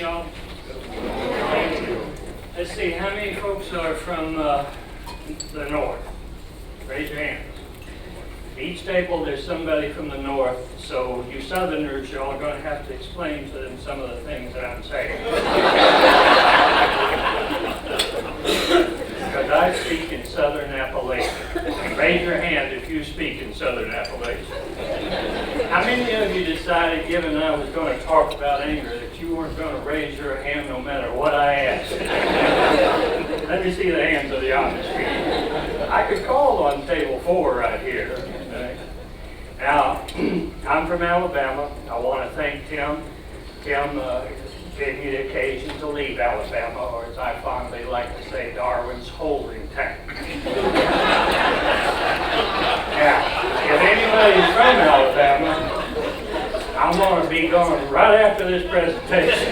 y'all? Let's see, how many folks are from the north? Raise your hands. Each table, there's somebody from the north, so you southerners, y'all are going to have to explain to them some of the things that I'm saying. Because I speak in Southern Appalachia. Raise your hand if you speak in Southern Appalachia. How many of you decided, given I was going to talk about anger, that you weren't going to raise your hand no matter what I asked? Let me see the hands of the honest people. I could call on table 4 right here. Okay. Now, I'm from Alabama. I want to thank Tim. Tim gave me the occasion to leave Alabama, or as I fondly like to say, Darwin's holding tank. Now, if anybody's from Alabama, I'm going to be going right after this presentation.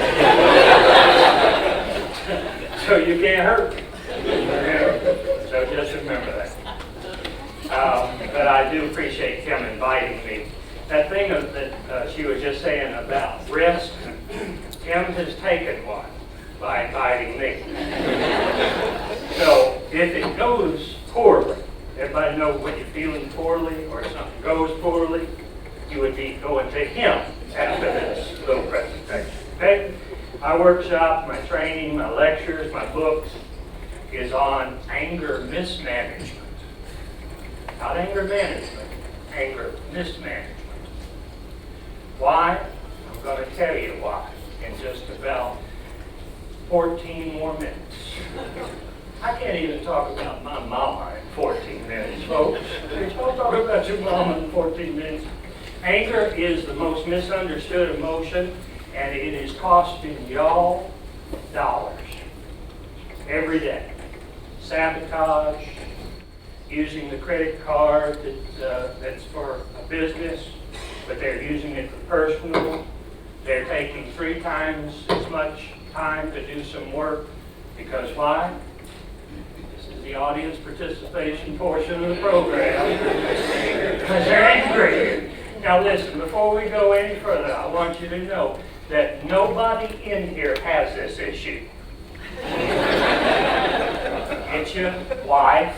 So you can't hurt me. So just remember that. But I do appreciate Kim inviting me. That thing that she was just saying about risk, Kim has taken one by inviting me. So if it goes poorly, everybody know when you're feeling poorly or something goes poorly, you would be going to him after this little presentation. Okay? My workshop, my training, my lectures, my books is on anger mismanagement. Not anger management, anger mismanagement. Why? I'm going to tell you why in just about 14 more minutes. I can't even talk about my mama in 14 minutes, folks. Don't talk about your mama in 14 minutes. Anger is the most misunderstood emotion, and it is costing y'all dollars every day. Sabotage, using the credit card that's for a business, but they're using it for personal. They're taking 3 times as much time to do some work, because why? This is the audience participation portion of the program. Because they're angry. Now listen, before we go any further, I want you to know that nobody in here has this issue. It's your wife,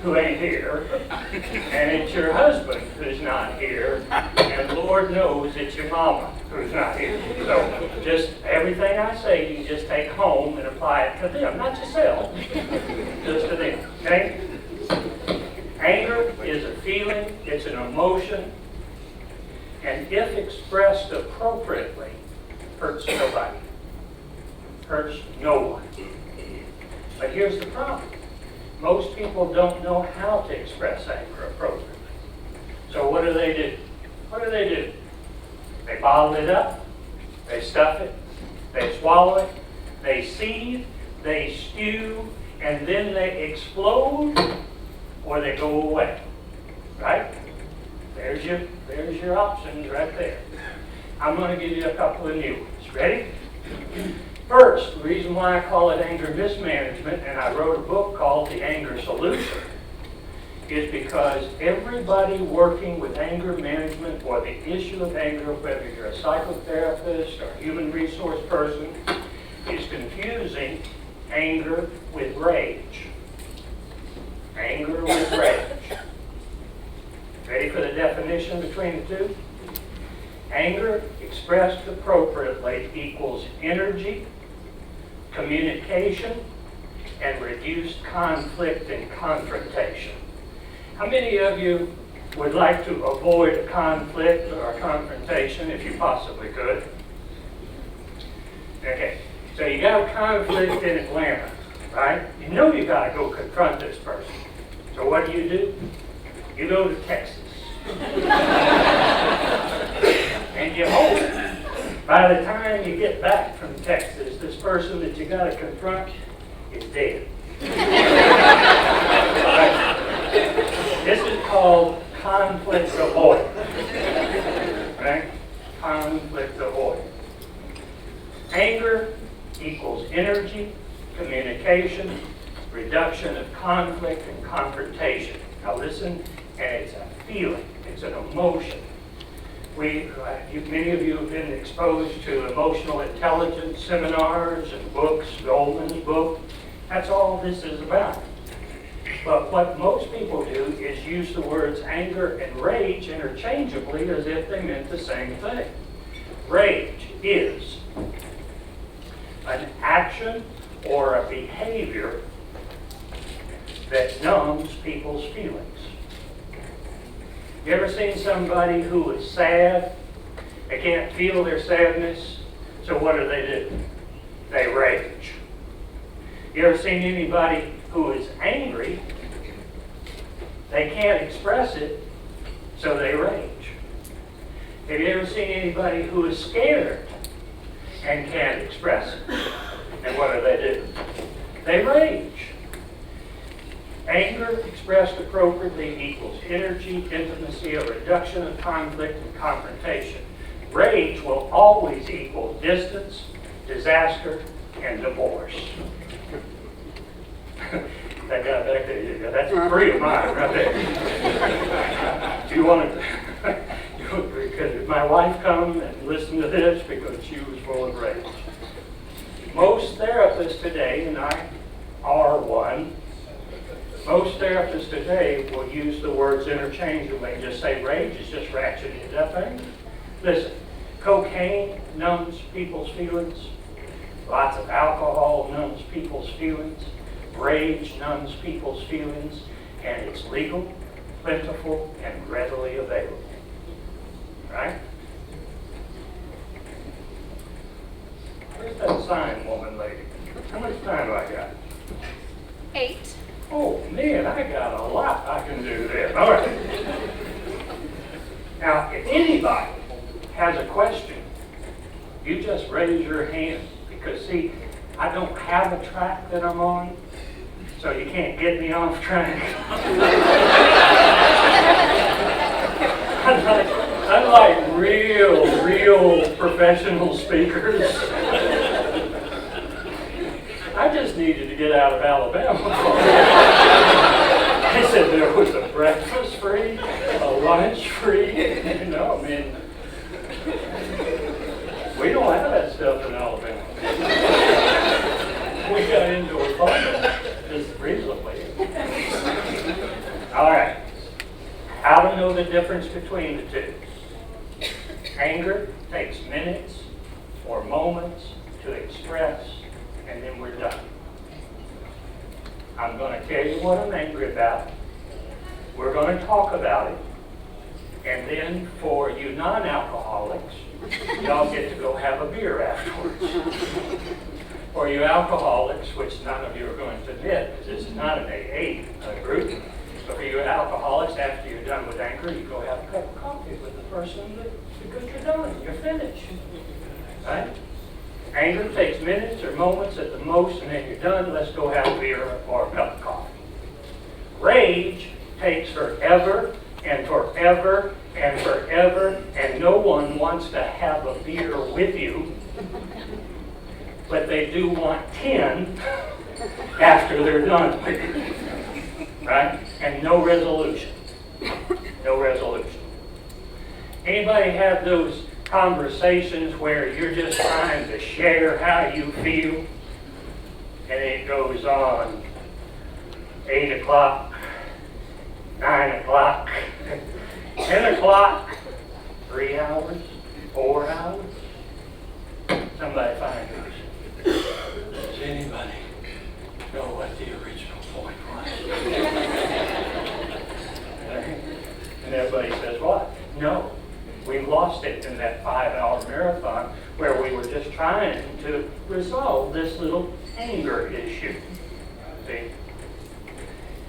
who ain't here, and it's your husband who's not here, and Lord knows it's your mama who's not here. So just everything I say, you just take home and apply it to them, not yourself, just to them, okay? Anger is a feeling, it's an emotion, and if expressed appropriately, hurts nobody, hurts no one. But here's the problem. Most people don't know how to express anger appropriately. So what do? What do? They bottle it up, they stuff it, they swallow it, they seethe, they stew, and then they explode, or they go away. Right? There's your options right there. I'm going to give you a couple of new ones. Ready? First, the reason why I call it anger mismanagement, and I wrote a book called The Anger Solution, is because everybody working with anger management or the issue of anger, whether you're a psychotherapist or a human resource person, is confusing anger with rage. Anger with rage. Ready for the definition between the two? Anger expressed appropriately equals energy, communication, and reduced conflict and confrontation. How many of you would like to avoid a conflict or a confrontation if you possibly could? Okay, so you got a conflict in Atlanta, right? You know you got to go confront this person. So what do? You go to Texas. And you hope by the time you get back from Texas, this person that you got to confront is dead. This is called conflict avoidance. Right? Conflict avoidance. Anger equals energy, communication, reduction of conflict and confrontation. Now listen, and it's a feeling, it's an emotion. Many of you have been exposed to emotional intelligence seminars and books, Goldman's book. That's all this is about. But what most people do is use the words anger and rage interchangeably as if they meant the same thing. Rage is an action or a behavior that numbs people's feelings. You ever seen somebody who is sad? They can't feel their sadness, so what do? They rage. You ever seen anybody who is angry? They can't express it, so they rage. Have you ever seen anybody who is scared and can't express it? And what do? They rage. Anger expressed appropriately equals energy, intimacy, a reduction of conflict and confrontation. Rage will always equal distance, disaster, and divorce. That guy back there, that's 3 of mine right there. Do you want to? Because my wife come and listen to this because she was full of rage. Most therapists today, and I are one, most therapists today will use the words interchangeably and just say rage is just ratcheting it up anger. Listen, cocaine numbs people's feelings. Lots of alcohol numbs people's feelings. Rage numbs people's feelings. And it's legal, plentiful, and readily available. Right? Where's that sign woman lady? How much time do I got? 8. Oh man, I got a lot I can do there. All right. Now, if anybody has a question, you just raise your hand. Because see, I don't have a track that I'm on, so you can't get me off track. Unlike real professional speakers, I just needed to get out of Alabama. They said there was a breakfast free, a lunch free. No, I mean, we don't have that stuff in Alabama. We got indoor plumbing just recently. All right. How to know the difference between the two. Anger takes minutes or moments to express, and then we're done. I'm going to tell you what I'm angry about. We're going to talk about it. And then for you non-alcoholics, y'all get to go have a beer afterwards. For you alcoholics, which none of you are going to admit, because this is not an AA group, but for you alcoholics, after you're done with anger, you go have a cup of coffee with the person because you're done, you're finished. Right? Anger takes minutes or moments at the most, and then you're done. Let's go have a beer or a cup of coffee. Rage takes forever and forever and forever, and no one wants to have a beer with you, but they do want 10 after they're done with you. Right? And no resolution. No resolution. Anybody have those conversations where you're just trying to share how you feel, and it goes on 8 o'clock, 9 o'clock, 10 o'clock, 3 hours, 4 hours? Somebody find it. Does anybody know what the original point was? And everybody says, what? No. We lost it in that 5-hour marathon where we were just trying to resolve this little anger issue. See?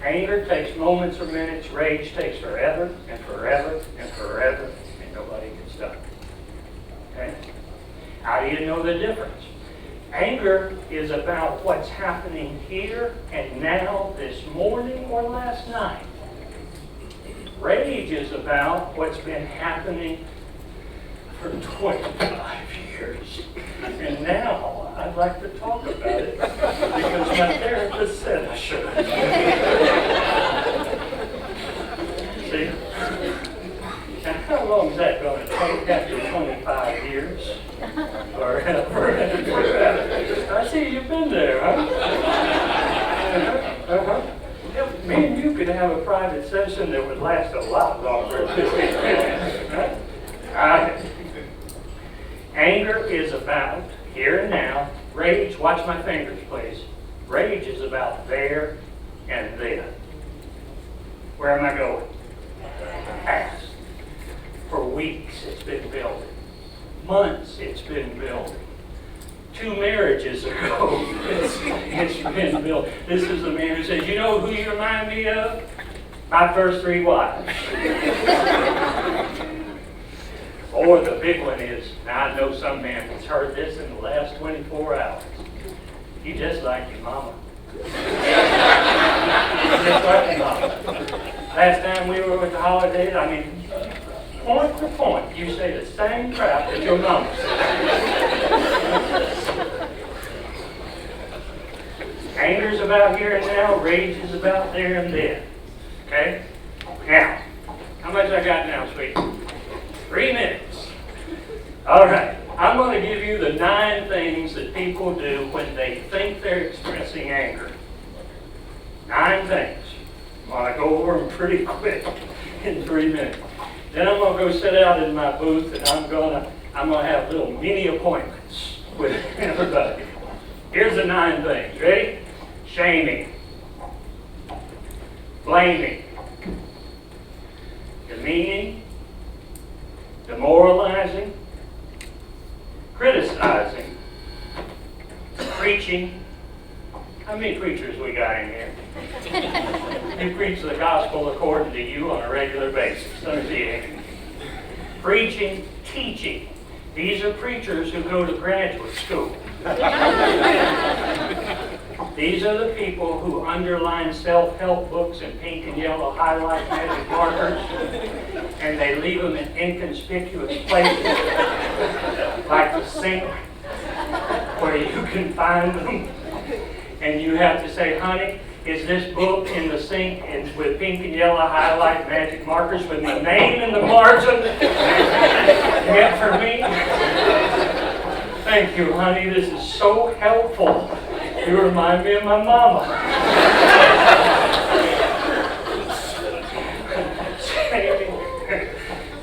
Anger takes moments or minutes. Rage takes forever and forever and forever, and nobody gets done. Okay? How do you know the difference? Anger is about what's happening here and now, this morning or last night. Rage is about what's been happening for 25 years. And now I'd like to talk about it because my therapist said I should. See? Now, long is that going to take after 25 years? Forever. I see you've been there, huh? Yeah, me and you could have a private session that would last a lot longer than 15 minutes. Right? Anger is about here and now. Rage, watch my fingers, please. Rage is about there and then. Where am I going? Past. For weeks it's been building. Months it's been building. 2 marriages ago it's been built. This is the man who says, you know who you remind me of? My first 3 wives. Or the big one is, now I know some man has heard this in the last 24 hours. You just like your mama. Just like your mama. Last time we were with the holidays, I mean, point for point, you say the same crap that your mama said. Anger's about here and now, rage is about there and then. Okay? Now, how much I got now, sweetie? 3 minutes. All right. I'm going to give you the 9 things that people do when they think they're expressing anger. 9 things. I'm going to go over them pretty quick in 3 minutes. Then I'm going to go sit out in my booth and I'm going to have little mini appointments with everybody. Here's the 9 things. Ready? Shaming. Blaming. Demeaning. Demoralizing. Criticizing. Preaching. How many preachers we got in here? You preach the gospel according to you on a regular basis. Let me see it. Preaching, teaching. These are preachers who go to graduate school. These are the people who underline self-help books in pink and yellow highlight magic markers, and they leave them in inconspicuous places, like the sink, where you can find them. And you have to say, honey, is this book in the sink and with pink and yellow highlight magic markers with my name in the margin? Meant for me? Thank you, honey. This is so helpful. You remind me of my mama.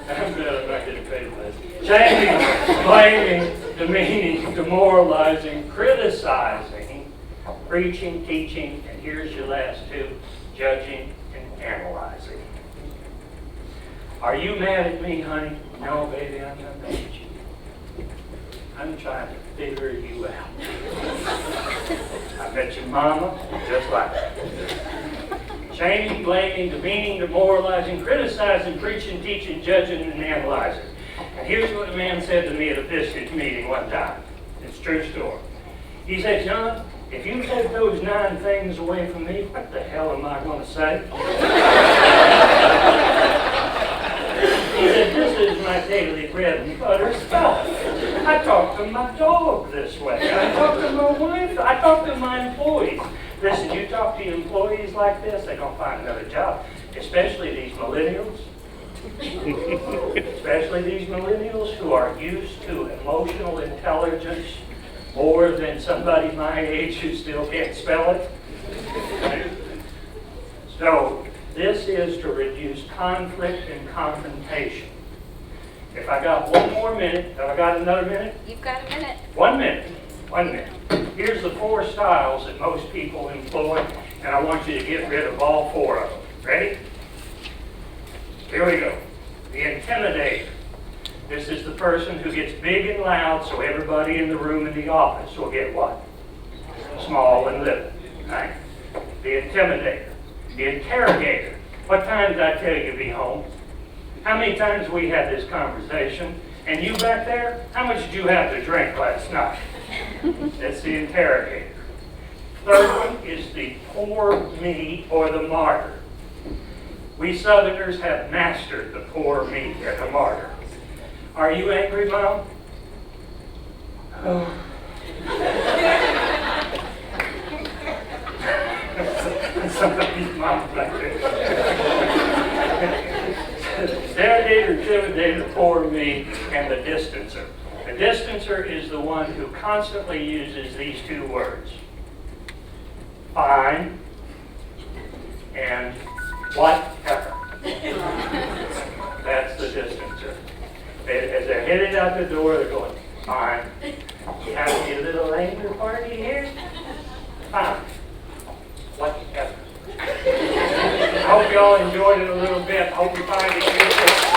I'm glad I'm not getting paid for this. Shaming, blaming, demeaning, demoralizing, criticizing, preaching, teaching, and here's your last 2, judging and analyzing. Are you mad at me, honey? No, baby, I'm not mad at you. I'm trying to figure you out. I bet your mama just like that. Shaming, blaming, demeaning, demoralizing, criticizing, preaching, teaching, judging, and analyzing. And here's what a man said to me at a business meeting one time. It's a true story. He said, John, if you take those 9 things away from me, what the hell am I going to say? He said, this is my daily bread and butter stuff. I talk to my dog this way. I talk to my wife. I talk to my employees. Listen, you talk to your employees like this, they're going to find another job. Especially these millennials. Especially these millennials who are used to emotional intelligence more than somebody my age who still can't spell it. So, this is to reduce conflict and confrontation. If I got one more minute, have I got another minute? You've got a minute. 1 minute. 1 minute. Here's the 4 styles that most people employ, and I want you to get rid of all 4 of them. Ready? Here we go. The intimidator. This is the person who gets big and loud so everybody in the room in the office will get what? Small and little. Right? The intimidator. The interrogator. What time did I tell you to be home? How many times we had this conversation? And you back there, how much did you have to drink last night? That's the interrogator. Third one is the poor me or the martyr. We Southerners have mastered the poor me or the martyr. Are you angry, Mom? Oh. Somebody's mom back there. Interrogator, intimidator, me, and the distancer. The distancer is the one who constantly uses these two words. Fine and whatever. That's the distancer. As they're headed out the door, they're going, fine. Have a little anger party here? Fine. Whatever. I hope you all enjoyed it a little bit. Hope you find it useful.